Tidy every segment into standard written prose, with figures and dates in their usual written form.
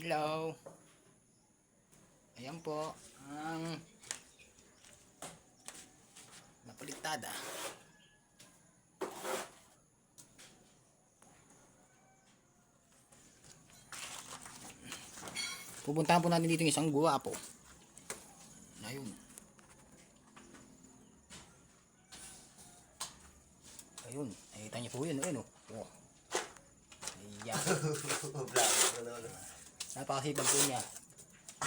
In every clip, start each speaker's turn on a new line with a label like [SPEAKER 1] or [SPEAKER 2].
[SPEAKER 1] Hello. Ayan po ang napulitada. Pupuntahan po natin dito ng isang guwapo. Ayun. Ayun. Nakita niyo po yun. Ayun o. Oh. Ayan. Napakasipag po niya.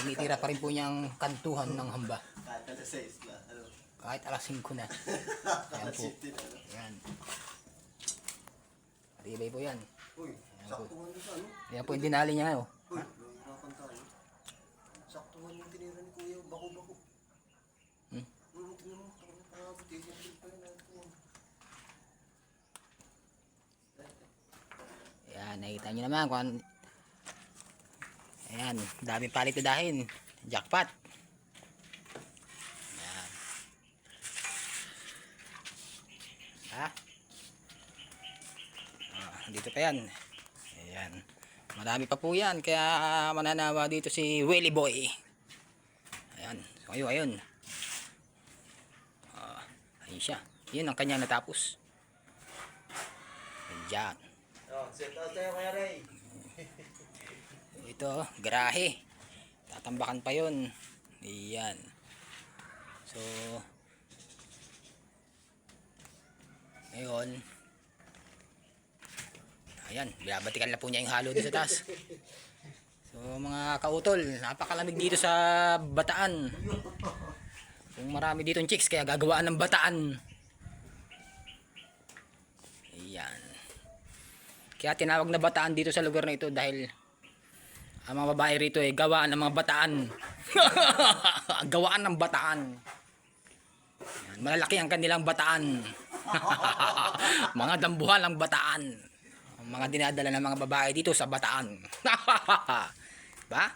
[SPEAKER 1] Tinitira pa rin po niyang kantuhan ng hamba.
[SPEAKER 2] Kahit alas 6 na. Ano?
[SPEAKER 1] Kahit alas 5 na. Ayan po. Ayan. Matibay po yan.
[SPEAKER 2] Uy, saktuhan mo sa ano?
[SPEAKER 1] Ayan po yung dinali niya. Oh.
[SPEAKER 2] Uy, nahihirapan tayo. Saktuhan yung tinira ni Kuya. Bako-bako. Tingnan mo. Parabot. Isin pa yun.
[SPEAKER 1] Ayan, nakita nyo naman kung ayan, daming palitidahin. Jackpot. Ayan. Ha? Dito pa yan. Ayan. Marami pa po yan. Kaya mananawa dito si Willy Boy. Ayan. So, ayun. Ayun siya. Yun ang kanyang natapos. Ayan.
[SPEAKER 2] Oh, set out tayo Kuya Ray.
[SPEAKER 1] Ito, garahe. Tatambakan pa yun. Ayan. So, ngayon, ayan, binabatikan na po niya yung halo doon sa taas. So, mga kautol, napakalamig dito sa Bataan. Kung marami ditong chicks, kaya gagawaan ng Bataan. Ayan. Kaya tinawag na Bataan dito sa lugar na ito dahil ang mga babae rito ay gawaan ng mga bataan. Gawaan ng bataan. Yan, malalaki ang kanilang bataan. Mga dambuhan ng bataan. Ang mga dinadala ng mga babae dito sa Bataan. Ba?